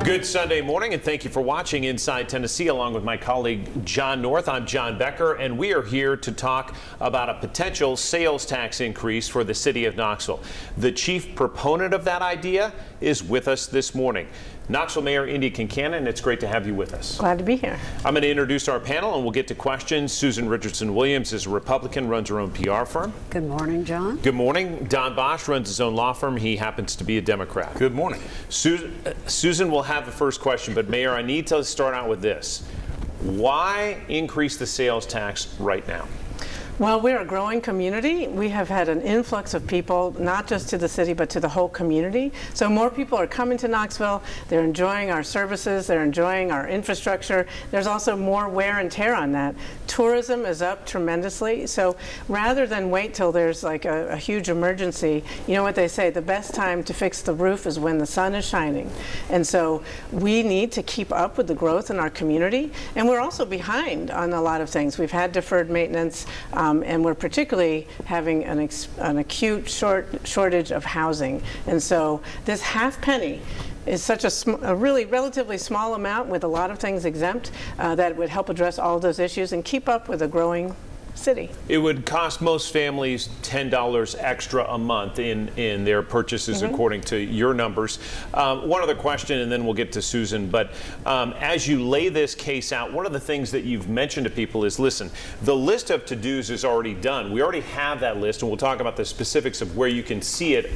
Good Sunday morning, and thank you for watching Inside Tennessee along with my colleague John North. I'm John Becker, and we are here to talk about a potential sales tax increase for the city of Knoxville. The chief proponent of that idea is with us this morning. Knoxville Mayor Indya Kincannon, it's great to have you with us. Glad to be here. I'm going to introduce our panel and we'll get to questions. Susan Richardson-Williams is a Republican, runs her own PR firm. Good morning, John. Good morning. Don Bosch runs his own law firm. He happens to be a Democrat. Good morning. Susan will have the first question, but Mayor, I need to start out with this. Why increase the sales tax right now? Well, we're a growing community. We have had an influx of people, not just to the city, but to the whole community. So more people are coming to Knoxville. They're enjoying our services. They're enjoying our infrastructure. There's also more wear and tear on that. Tourism is up tremendously. So rather than wait till there's like a huge emergency, you know what they say, the best time to fix the roof is when the sun is shining. And so we need to keep up with the growth in our community. And we're also behind on a lot of things. We've had deferred maintenance. And we're particularly having an acute shortage of housing. And so this half penny is such a really relatively small amount with a lot of things exempt that would help address all of those issues and keep up with a growing city. It would cost most families $10 extra a month in their purchases, according to your numbers. One other question, and then we'll get to Susan. But as you lay this case out, one of the things that you've mentioned to people is, listen, the list of to-dos is already done. We already have that list, and we'll talk about the specifics of where you can see it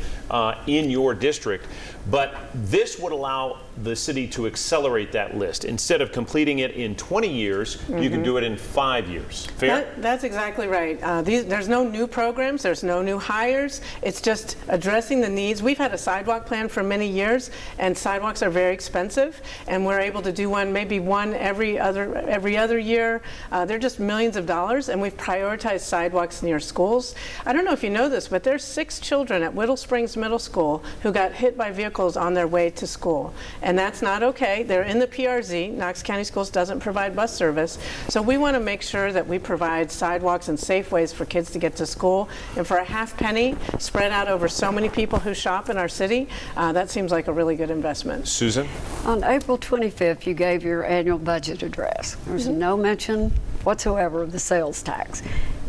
in your district. But this would allow the city to accelerate that list. Instead of completing it in 20 years, you can do it in 5 years. Fair? That's exactly right. There's no new programs. There's no new hires. It's just addressing the needs. We've had a sidewalk plan for many years, and sidewalks are very expensive, and we're able to do maybe one every other year. They're just millions of dollars, and we've prioritized sidewalks near schools. I don't know if you know this, but there's 6 children at Whittle Springs Middle School who got hit by vehicles on their way to school. And that's not okay. They're in the PRZ. Knox County Schools doesn't provide bus service. So we want to make sure that we provide sidewalks and safe ways for kids to get to school. And for a half penny spread out over so many people who shop in our city, that seems like a really good investment. Susan? On April 25th, you gave your annual budget address. There was no mention whatsoever of the sales tax.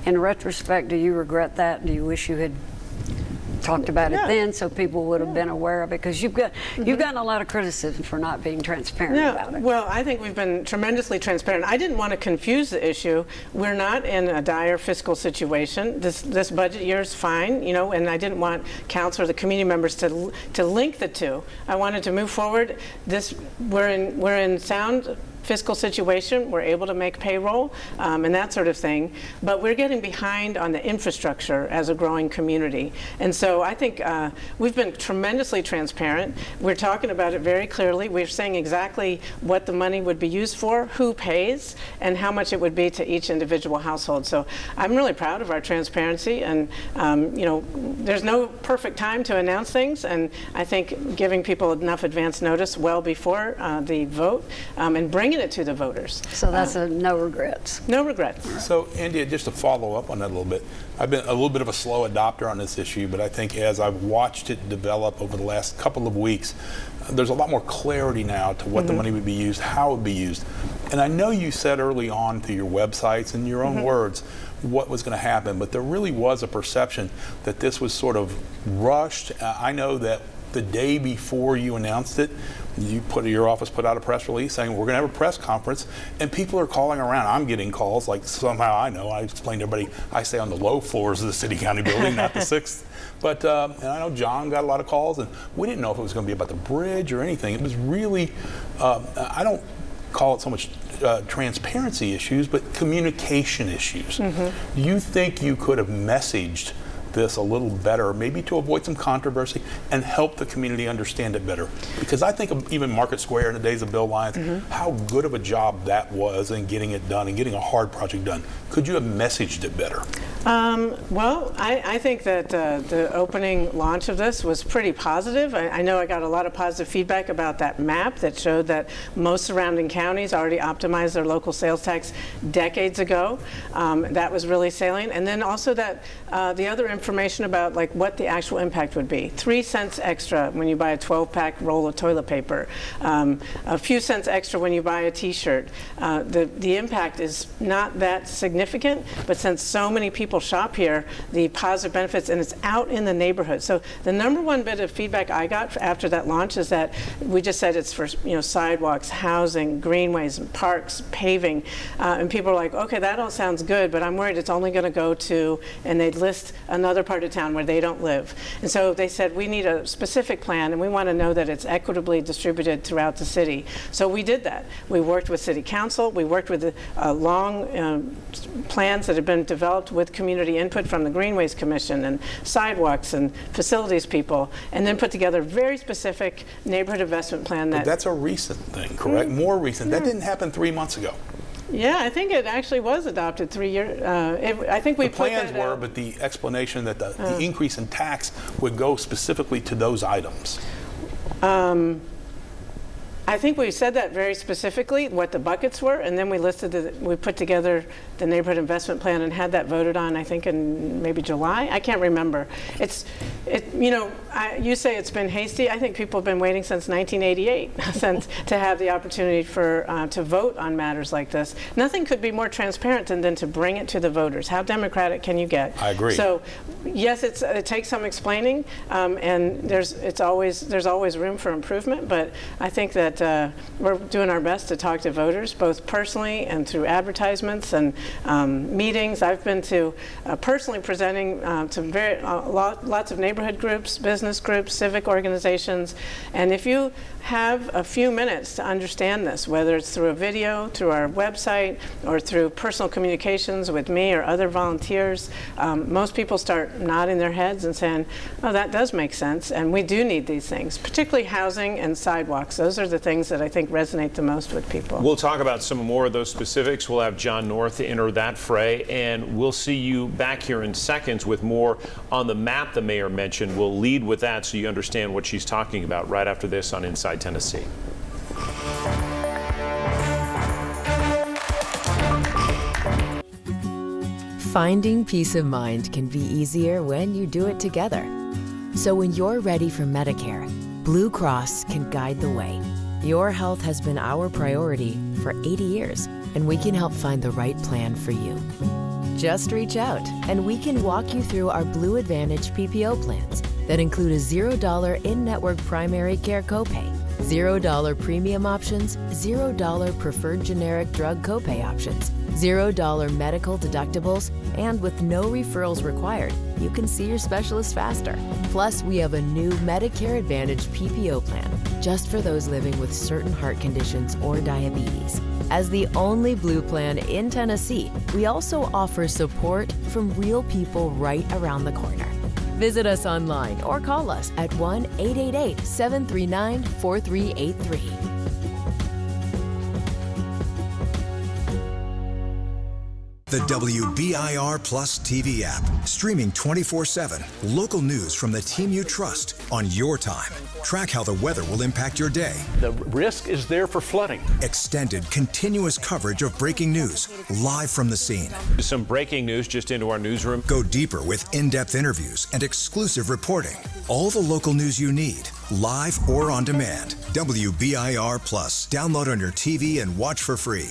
In retrospect, do you regret that? Do you wish you had talked about it then so people would have been aware of it? Because you've gotten a lot of criticism for not being transparent about it. Well, I think we've been tremendously transparent. I didn't want to confuse the issue. We're not in a dire fiscal situation. This budget year is fine, and I didn't want council or the community members to link the two. I wanted to move forward. We're in sound fiscal situation. We're able to make payroll and that sort of thing, but we're getting behind on the infrastructure as a growing community. And so I think we've been tremendously transparent. We're talking about it very clearly. We're saying exactly what the money would be used for, who pays, and how much it would be to each individual household. So I'm really proud of our transparency, and there's no perfect time to announce things, and I think giving people enough advance notice well before the vote and bringing it to the voters. So that's a no regrets. No regrets. So, Indya, just to follow up on that a little bit, I've been a little bit of a slow adopter on this issue, but I think as I've watched it develop over the last couple of weeks, there's a lot more clarity now to what the money would be used, how it would be used. And I know you said early on through your websites and your own words what was going to happen, but there really was a perception that this was sort of rushed. I know that the day before you announced it, your office put out a press release saying we're going to have a press conference, and people are calling around. I'm getting calls like somehow I know. I explained to everybody I stay on the low floors of the city county building, not the 6th. But and I know John got a lot of calls, and we didn't know if it was going to be about the bridge or anything. It was really, I don't call it so much transparency issues, but communication issues. Do you think you could have messaged this a little better, maybe to avoid some controversy and help the community understand it better? Because I think of even Market Square in the days of Bill Lyons, how good of a job that was in getting it done and getting a hard project done. Could you have messaged it better? Well, I think that the opening launch of this was pretty positive. I know I got a lot of positive feedback about that map that showed that most surrounding counties already optimized their local sales tax decades ago. That was really salient. And then also that the other information about like what the actual impact would be. 3 cents extra when you buy a 12-pack roll of toilet paper. A few cents extra when you buy a T-shirt. The impact is not that significant, but since so many people shop here, the positive benefits, and it's out in the neighborhood. So the number one bit of feedback I got after that launch is that we just said it's for sidewalks, housing, greenways, parks, paving, and people are like, okay, that all sounds good, but I'm worried it's only going to go to, and they'd list another part of town where they don't live. And so they said we need a specific plan, and we want to know that it's equitably distributed throughout the city. So we did that. We worked with City Council. We worked with the long plans that have been developed with community input from the Greenways Commission and sidewalks and facilities people, and then put together a very specific neighborhood investment plan. But that's a recent thing, correct? More recent. That didn't happen 3 months ago. Yeah, I think it actually was adopted 3 years. I think we the plans were, but the explanation that the increase in tax would go specifically to those items. I think we said that very specifically, what the buckets were, and then we we put together the neighborhood investment plan and had that voted on, I think, in maybe July. I can't remember. You say it's been hasty. I think people have been waiting since 1988 to have the opportunity to vote on matters like this. Nothing could be more transparent than to bring it to the voters. How democratic can you get? I agree. So, yes, it takes some explaining, and there's always room for improvement. But I think that we're doing our best to talk to voters, both personally and through advertisements and meetings. I've been to personally presenting to lots of neighborhood groups, business groups, civic organizations, and if you have a few minutes to understand this, whether it's through a video, through our website, or through personal communications with me or other volunteers, most people start nodding their heads and saying, oh, that does make sense, and we do need these things, particularly housing and sidewalks. Those are the things that I think resonate the most with people. We'll talk about some more of those specifics. We'll have John North enter that fray, and we'll see you back here in seconds with more on the map the mayor mentioned. We'll lead with that so you understand what she's talking about right after this on Inside Tennessee. Finding peace of mind can be easier when you do it together. So when you're ready for Medicare, Blue Cross can guide the way. Your health has been our priority for 80 years, and we can help find the right plan for you. Just reach out, and we can walk you through our Blue Advantage PPO plans that include a $0 in-network primary care copay, $0 premium options, $0 preferred generic drug copay options, $0 medical deductibles, and with no referrals required, you can see your specialist faster. Plus, we have a new Medicare Advantage PPO plan just for those living with certain heart conditions or diabetes. As the only Blue plan in Tennessee, we also offer support from real people right around the corner. Visit us online or call us at 1-888-739-4383. The WBIR Plus TV app, streaming 24/7. Local news from the team you trust on your time. Track how the weather will impact your day. The risk is there for flooding. Extended, continuous coverage of breaking news, live from the scene. Some breaking news just into our newsroom. Go deeper with in-depth interviews and exclusive reporting. All the local news you need, live or on demand. WBIR Plus. Download on your TV and watch for free.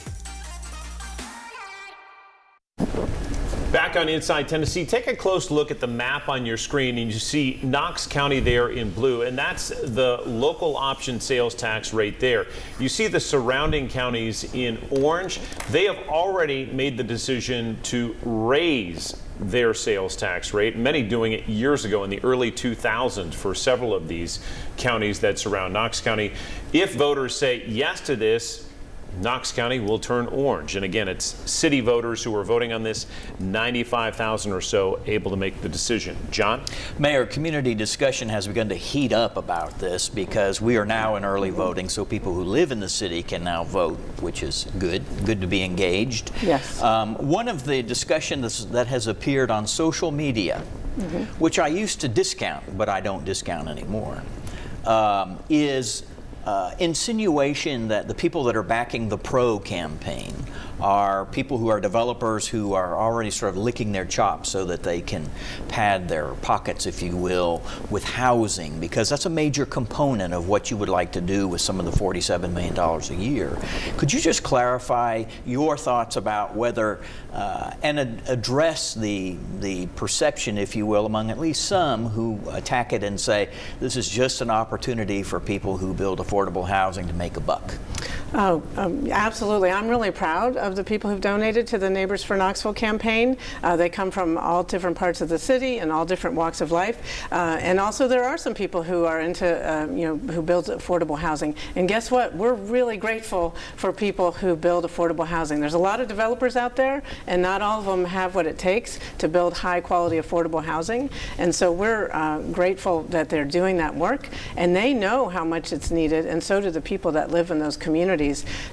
Back on Inside Tennessee, take a close look at the map on your screen, and you see Knox County there in blue, and that's the local option sales tax rate there. You see the surrounding counties in orange. They have already made the decision to raise their sales tax rate, many doing it years ago in the early 2000s for several of these counties that surround Knox County. If voters say yes to this, Knox County will turn orange. And again, it's city voters who are voting on this, 95,000 or so able to make the decision. John? Mayor, community discussion has begun to heat up about this because we are now in early voting, so people who live in the city can now vote, which is good. Good to be engaged. Yes. One of the discussions that has appeared on social media, which I used to discount, but I don't discount anymore, is insinuation that the people that are backing the PRO campaign are people who are developers who are already sort of licking their chops so that they can pad their pockets, if you will, with housing, because that's a major component of what you would like to do with some of the $47 million a year. Could you just clarify your thoughts about whether, and address the perception, if you will, among at least some who attack it and say this is just an opportunity for people who build affordable housing to make a buck? Oh, absolutely. I'm really proud of the people who've donated to the Neighbors for Knoxville campaign. They come from all different parts of the city and all different walks of life. And also there are some people who are into, who build affordable housing. And guess what? We're really grateful for people who build affordable housing. There's a lot of developers out there, and not all of them have what it takes to build high quality affordable housing. And so we're grateful that they're doing that work, and they know how much it's needed, and so do the people that live in those communities.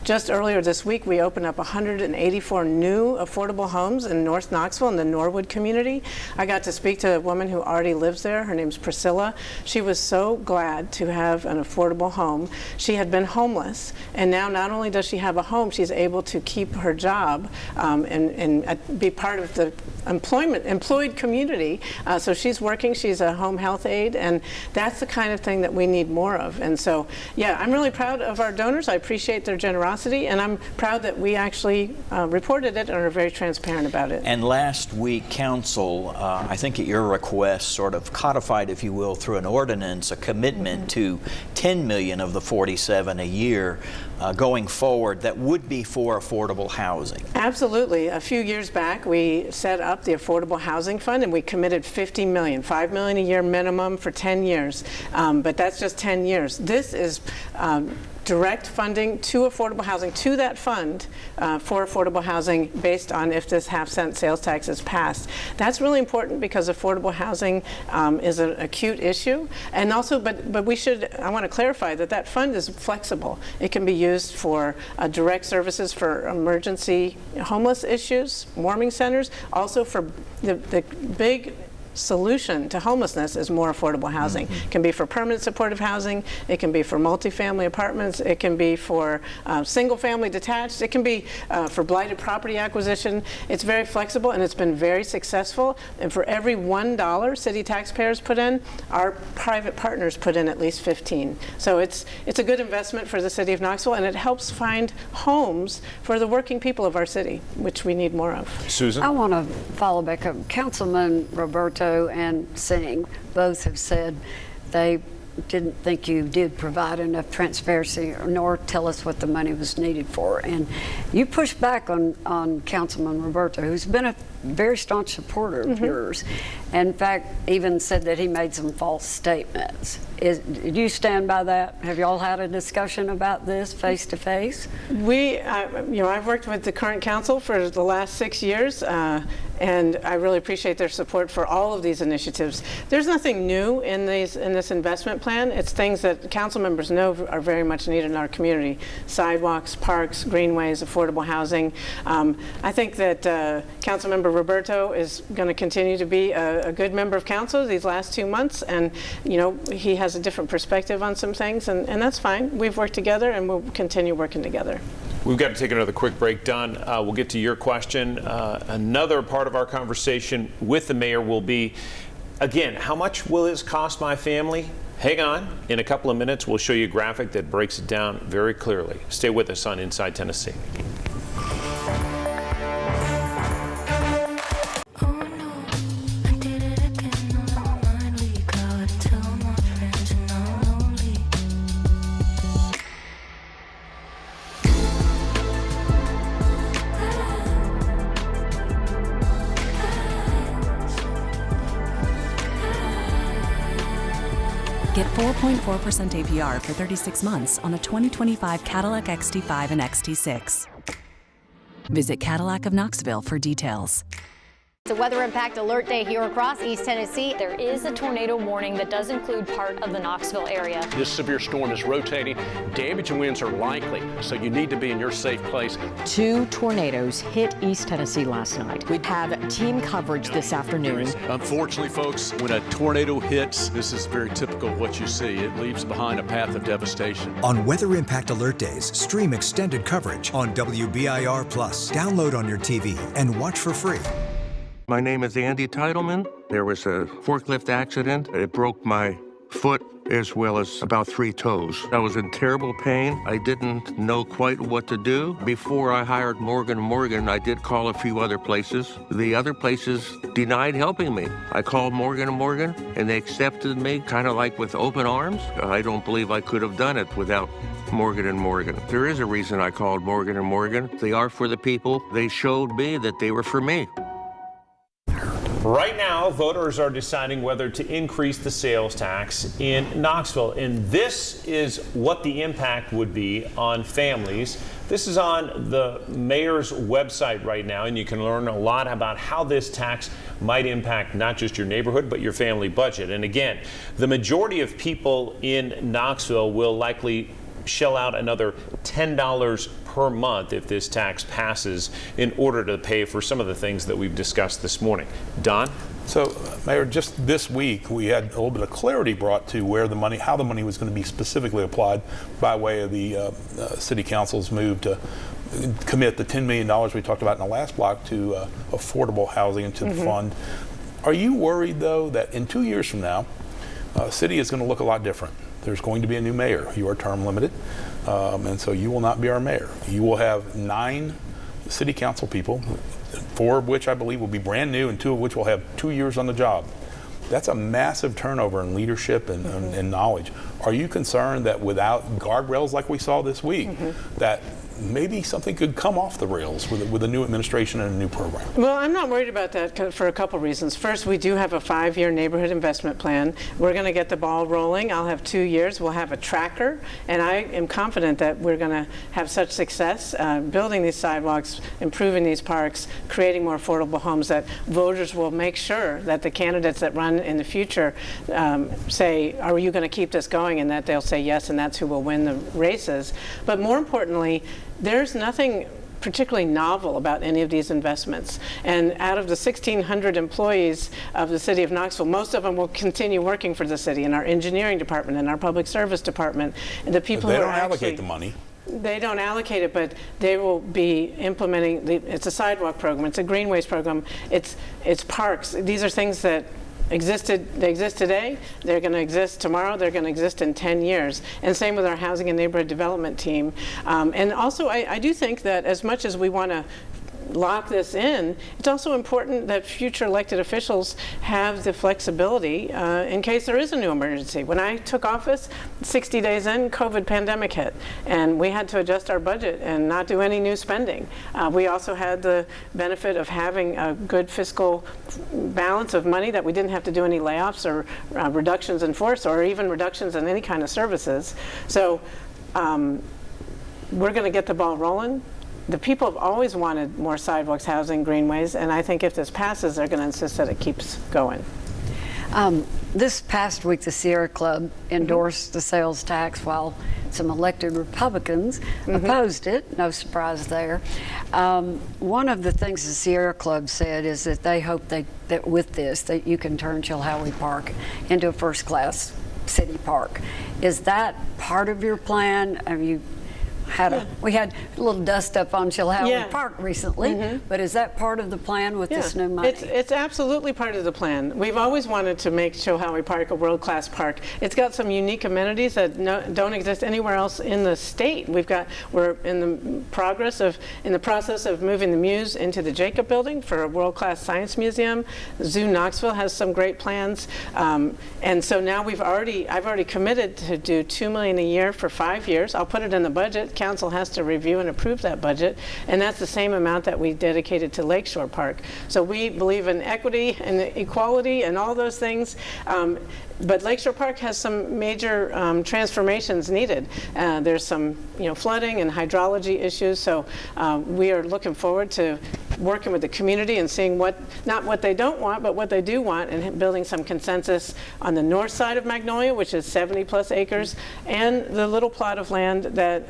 Just earlier this week, we opened up 184 new affordable homes in North Knoxville in the Norwood community. I got to speak to a woman who already lives there. Her name's Priscilla. She was so glad to have an affordable home. She had been homeless, and now not only does she have a home, she's able to keep her job and be part of the employed community. So she's working. She's a home health aide, and that's the kind of thing that we need more of. And so, yeah, I'm really proud of our donors. I appreciate their generosity, and I'm proud that we actually reported it and are very transparent about it. And last week, Council, I think at your request, sort of codified, if you will, through an ordinance, a commitment to 10 million of the 47 a year going forward that would be for affordable housing. Absolutely. A few years back, we set up the Affordable Housing Fund, and we committed 50 million, $5 million a year minimum for 10 years. But that's just 10 years. This is direct funding to affordable housing, to that fund for affordable housing based on if this half-cent sales tax is passed. That's really important because affordable housing is an acute issue. And also, but we should, I want to clarify that that fund is flexible. It can be used for direct services for emergency homeless issues, warming centers, also for the big solution to homelessness is more affordable housing. It can be for permanent supportive housing, it can be for multifamily apartments, it can be for single family detached, it can be for blighted property acquisition. It's very flexible, and it's been very successful. And for every $1 city taxpayers put in, our private partners put in at least 15. So it's a good investment for the city of Knoxville, and it helps find homes for the working people of our city, which we need more of. Susan? I want to follow back up. Councilman Roberto and Singh both have said they didn't think you did provide enough transparency nor tell us what the money was needed for. And you pushed back on Councilman Roberto, who's been a very staunch supporter of yours. In fact, even said that he made some false statements. Do you stand by that? Have you all had a discussion about this face to face? I've worked with the current council for the last 6 years, and I really appreciate their support for all of these initiatives. There's nothing new in this investment plan. It's things that council members know are very much needed in our community: sidewalks, parks, greenways, affordable housing. I think that Councilmember Roberto is going to continue to be a good member of council these last 2 months, and he has a different perspective on some things, and that's fine. We've worked together, and we'll continue working together. We've got to take another quick break, Don. We'll get to your question. Another part of our conversation with the mayor will be, again, how much will this cost my family? Hang on. In a couple of minutes, we'll show you a graphic that breaks it down very clearly. Stay with us on Inside Tennessee. Get 4.4% APR for 36 months on a 2025 Cadillac XT5 and XT6. Visit Cadillac of Knoxville for details. It's a weather impact alert day here across East Tennessee. There is a tornado warning that does include part of the Knoxville area. This severe storm is rotating. Damage and winds are likely, so you need to be in your safe place. 2 tornadoes hit East Tennessee last night. We have team coverage this afternoon. Unfortunately, folks, when a tornado hits, this is very typical of what you see. It leaves behind a path of devastation. On Weather Impact Alert Days, stream extended coverage on WBIR Plus. Download on your TV and watch for free. My name is Andy Titleman. There was a forklift accident. It broke my foot as well as about 3 toes. I was in terrible pain. I didn't know quite what to do. Before I hired Morgan & Morgan, I did call a few other places. The other places denied helping me. I called Morgan & Morgan, and they accepted me kind of like with open arms. I don't believe I could have done it without Morgan & Morgan. There is a reason I called Morgan & Morgan. They are for the people. They showed me that they were for me. Right now, voters are deciding whether to increase the sales tax in Knoxville, and this is what the impact would be on families. This is on the mayor's website right now, and you can learn a lot about how this tax might impact not just your neighborhood, but your family budget. And again, the majority of people in Knoxville will likely shell out another $10 per month if this tax passes in order to pay for some of the things that we've discussed this morning. Don? So, Mayor, just this week we had a little bit of clarity brought to where the money, how the money was going to be specifically applied by way of the City Council's move to commit the $10 million we talked about in the last block to affordable housing into the fund. Are you worried, though, that in 2 years from now, city is going to look a lot different? There's going to be a new mayor. You are term limited, and so you will not be our mayor. You will have 9 city council people, 4 of which I believe will be brand new and 2 of which will have 2 years on the job. That's a massive turnover in leadership and knowledge. Are you concerned that without guardrails like we saw this week, that maybe something could come off the rails with a new administration and a new program? Well, I'm not worried about that for a couple reasons. First, we do have a 5-year neighborhood investment plan. We're going to get the ball rolling. I'll have 2 years. We'll have a tracker, and I am confident that we're going to have such success building these sidewalks, improving these parks, creating more affordable homes, that voters will make sure that the candidates that run in the future say, are you going to keep this going, and that they'll say yes, and that's who will win the races. But more importantly, there's nothing particularly novel about any of these investments. And out of the 1,600 employees of the city of Knoxville, most of them will continue working for the city in our engineering department and our public service department. And the people they who don't are allocate the money. They don't allocate it, but they will be implementing. It's a sidewalk program. It's a greenways program. It's parks. These are things that they exist today, they're going to exist tomorrow, they're going to exist in 10 years. And same with our housing and neighborhood development team. And also, I do think that as much as we want to lock this in, it's also important that future elected officials have the flexibility in case there is a new emergency. When I took office, 60 days in, COVID pandemic hit, and we had to adjust our budget and not do any new spending. We also had the benefit of having a good fiscal balance of money, that we didn't have to do any layoffs or reductions in force or even reductions in any kind of services. So we're going to get the ball rolling. The people have always wanted more sidewalks, housing, greenways, and I think if this passes, they're going to insist that it keeps going. This past week, the Sierra Club endorsed the sales tax while some elected Republicans opposed it. No surprise there. One of the things the Sierra Club said is that they hope that with this, that you can turn Chilhowie Park into a first-class city park. Is that part of your plan? We had a little dust up on Chilhowie Park recently, but is that part of the plan with this new money? It's absolutely part of the plan. We've always wanted to make Chilhowie Park a world-class park. It's got some unique amenities that don't exist anywhere else in the state. We're in the process of moving the Muse into the Jacob Building for a world-class science museum. Zoo Knoxville has some great plans, and so now I've already committed to do $2 million a year for 5 years. I'll put it in the budget. council has to review and approve that budget, and that's the same amount that we dedicated to Lakeshore Park. So we believe in equity and equality and all those things. But Lakeshore Park has some major transformations needed. There's some, flooding and hydrology issues. So we are looking forward to working with the community and seeing not what they don't want, but what they do want, and building some consensus on the north side of Magnolia, which is 70+ acres, and the little plot of land that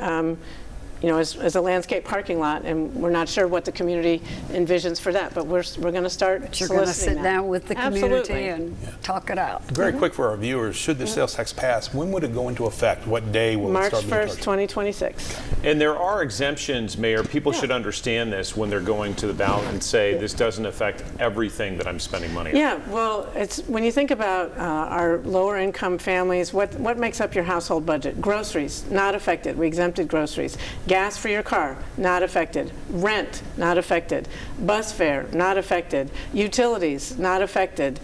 as a landscape parking lot, and we're not sure what the community envisions for that, but we're going to start But you're going to sit down with the community Absolutely. and talk it out. Very quick for our viewers, should the sales tax pass, when would it go into effect? What day will March it start being 1st, charged? 2026. And there are exemptions, Mayor. People should understand this when they're going to the ballot and say, this doesn't affect everything that I'm spending money on. Yeah, well, it's when you think about our lower income families, what makes up your household budget? Groceries, not affected. We exempted groceries. Gas for your car, not affected. Rent, not affected. Bus fare, not affected. Utilities, not affected.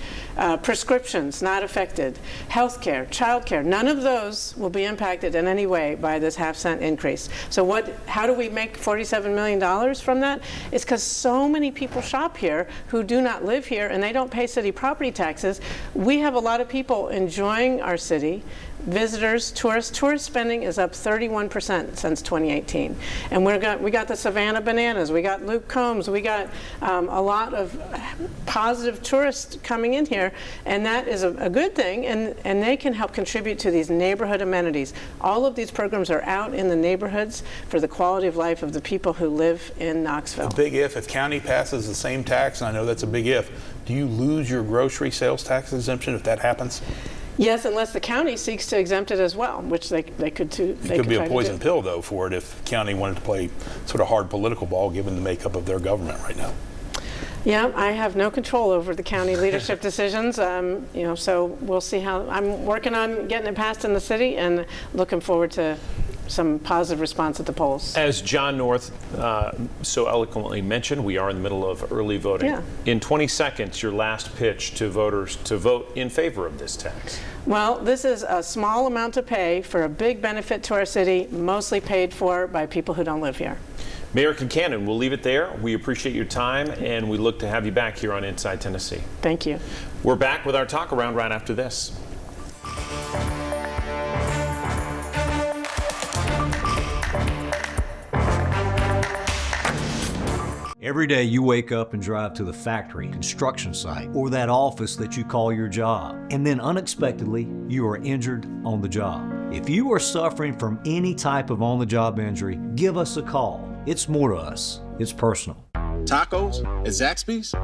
Prescriptions, not affected. Healthcare, childcare, none of those will be impacted in any way by this half-cent increase. So how do we make $47 million from that? It's because so many people shop here who do not live here and they don't pay city property taxes. We have a lot of people enjoying our city. Visitors, tourists. Tourist spending is up 31% since 2018. And we got the Savannah Bananas, we got Luke Combs, we got a lot of positive tourists coming in here, and that is a good thing, and they can help contribute to these neighborhood amenities. All of these programs are out in the neighborhoods for the quality of life of the people who live in Knoxville. A big if county passes the same tax, and I know that's a big if, do you lose your grocery sales tax exemption if that happens? Yes, unless the county seeks to exempt it as well, which they could too. It could be a poison pill, though, for it if the county wanted to play sort of hard political ball given the makeup of their government right now. Yeah, I have no control over the county leadership decisions, so we'll see how. I'm working on getting it passed in the city and looking forward to some positive response at the polls. As John North so eloquently mentioned, we are in the middle of early voting. Yeah. In 20 seconds, your last pitch to voters to vote in favor of this tax. Well, this is a small amount to pay for a big benefit to our city, mostly paid for by people who don't live here. Mayor Kincannon, we'll leave it there. We appreciate your time, and we look to have you back here on Inside Tennessee. Thank you. We're back with our talk around right after this. Every day you wake up and drive to the factory, construction site, or that office that you call your job, and then unexpectedly you are injured on the job. If you are suffering from any type of on-the-job injury, give us a call. It's more to us. It's personal. Tacos at Zaxby's?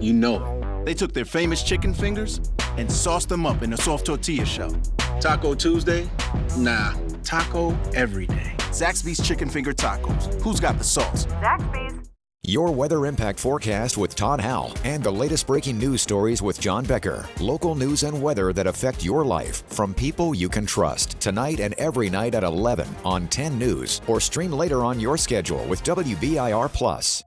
You know it. They took their famous chicken fingers and sauced them up in a soft tortilla shell. Taco Tuesday? Nah, taco every day. Zaxby's Chicken Finger Tacos. Who's got the sauce? Zaxby's. Your weather impact forecast with Todd Howell and the latest breaking news stories with John Becker. Local news and weather that affect your life from people you can trust. Tonight and every night at 11 on 10 News or stream later on your schedule with WBIR+.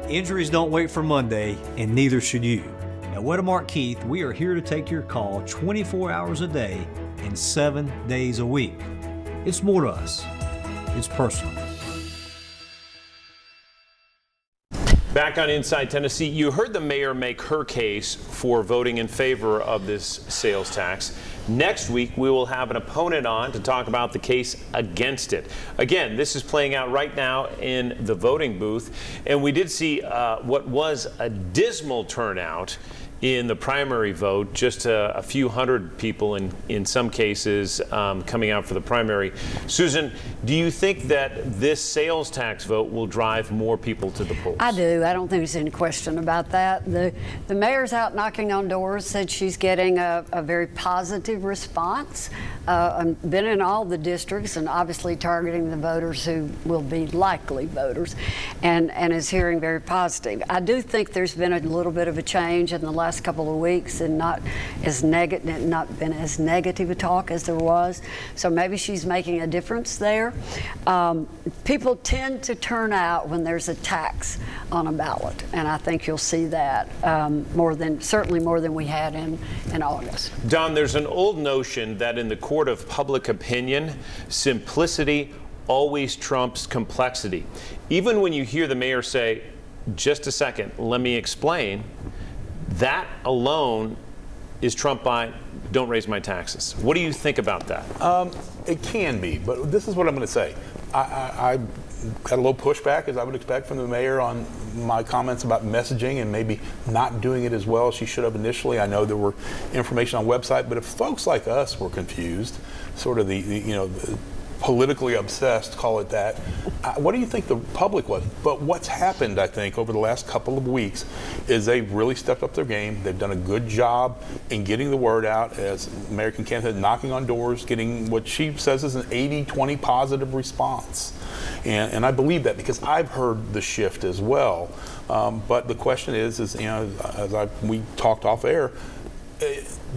Injuries don't wait for Monday, and neither should you. At Wedemark Keith, we are here to take your call 24 hours a day and 7 days a week. It's more to us. It's personal. Back on Inside Tennessee, you heard the mayor make her case for voting in favor of this sales tax. Next week, we will have an opponent on to talk about the case against it. Again, this is playing out right now in the voting booth, and we did see what was a dismal turnout in the primary vote, just a few hundred people in some cases coming out for the primary. Susan, do you think that this sales tax vote will drive more people to the polls? I do. I don't think there's any question about that. The mayor's out knocking on doors, said she's getting a very positive response. Been in all the districts and obviously targeting the voters who will be likely voters, and is hearing very positive. I do think there's been a little bit of a change in the last couple of weeks and not been as negative a talk as there was. So maybe she's making a difference there. People tend to turn out when there's a tax on a ballot, and I think you'll see that certainly more than we had in August. Don, there's an old notion that in the court of public opinion, simplicity always trumps complexity. Even when you hear the mayor say, just a second, let me explain, that alone is trumped by, don't raise my taxes. What do you think about that? It can be, but this is what I'm going to say. I got a little pushback, as I would expect, from the mayor on my comments about messaging and maybe not doing it as well as she should have initially. I know there were information on website, but if folks like us were confused, sort of the politically obsessed, call it that, what do you think the public was? But what's happened, I think, over the last couple of weeks is they've really stepped up their game. They've done a good job in getting the word out, as Mayor Kincannon said, knocking on doors, getting what she says is an 80-20 positive response. And I believe that because I've heard the shift as well. But the question is as we talked off air,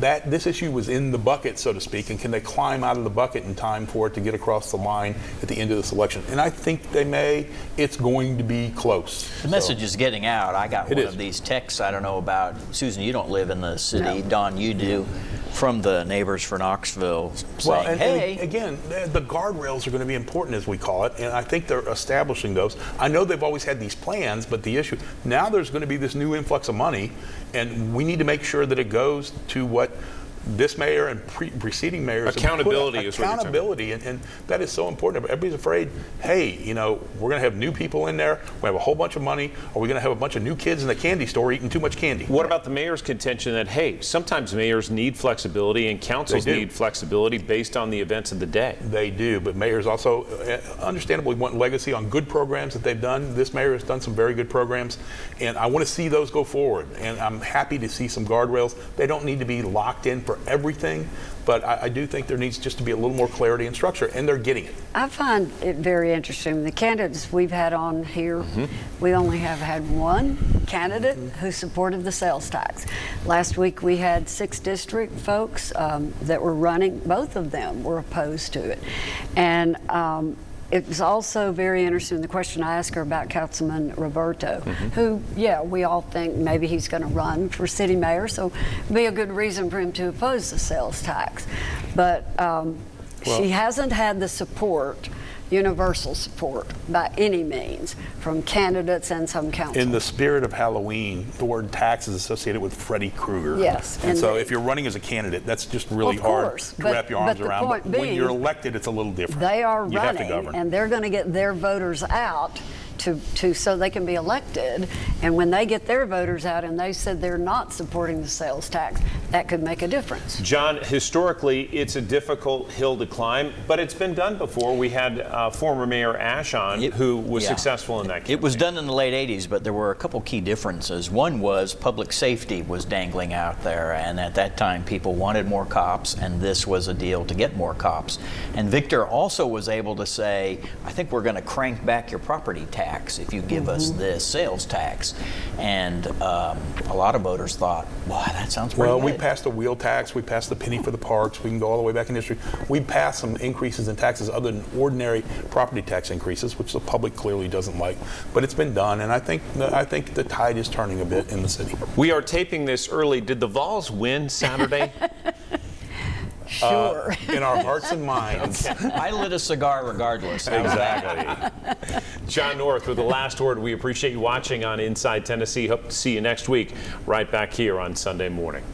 that this issue was in the bucket, so to speak, and can they climb out of the bucket in time for it to get across the line at the end of this election? And I think they may. It's going to be close. The message is getting out. I got one of these texts, I don't know about, Susan, you don't live in the city, no. Don, you do, from the Neighbors for Knoxville saying, hey. And again, the guardrails are going to be important, as we call it, and I think they're establishing those. I know they've always had these plans, but the issue, now there's going to be this new influx of money, and we need to make sure that it goes to what this mayor and preceding mayors accountability is accountability, and that is so important. Everybody's afraid, hey, we're going to have new people in there, we have a whole bunch of money, or we're going to have a bunch of new kids in the candy store eating too much candy. What about the mayor's contention that, hey, sometimes mayors need flexibility and councils need flexibility based on the events of the day? They do, but mayors also understandably want legacy on good programs that they've done. This mayor has done some very good programs, and I want to see those go forward, and I'm happy to see some guardrails. They don't need to be locked in for everything, but I do think there needs just to be a little more clarity and structure, and they're getting it. I find it very interesting. The candidates we've had on here, we only have had one candidate who supported the sales tax. Last week we had 6 district folks that were running. Both of them were opposed to it. And it was also very interesting, the question I asked her about Councilman Roberto, who, we all think maybe he's going to run for city mayor, so it'd be a good reason for him to oppose the sales tax. But she hasn't had the support, universal support, by any means, from candidates and some council. In the spirit of Halloween, the word tax is associated with Freddy Krueger. Yes. And so if you're running as a candidate, that's just really hard to wrap your arms around. But when you're elected, it's a little different. They are you have to running, govern. and they're going to get their voters out to so they can be elected. And when they get their voters out and they said they're not supporting the sales tax, that could make a difference. John, historically, it's a difficult hill to climb, but it's been done before. We had former Mayor Ash on, who was successful in that campaign. It was done in the late 80s, but there were a couple key differences. One was public safety was dangling out there, and at that time people wanted more cops, and this was a deal to get more cops. And Victor also was able to say, I think we're going to crank back your property tax if you give us this sales tax. And a lot of voters thought, well, that sounds pretty good. We passed a wheel tax, we passed the penny for the parks, we can go all the way back in history. We passed some increases in taxes other than ordinary property tax increases, which the public clearly doesn't like. But it's been done, and I think the tide is turning a bit in the city. We are taping this early. Did the Vols win Saturday? Sure. In our hearts and minds. Okay. I lit a cigar regardless. Exactly. John North with the last word. We appreciate you watching on Inside Tennessee. Hope to see you next week right back here on Sunday morning.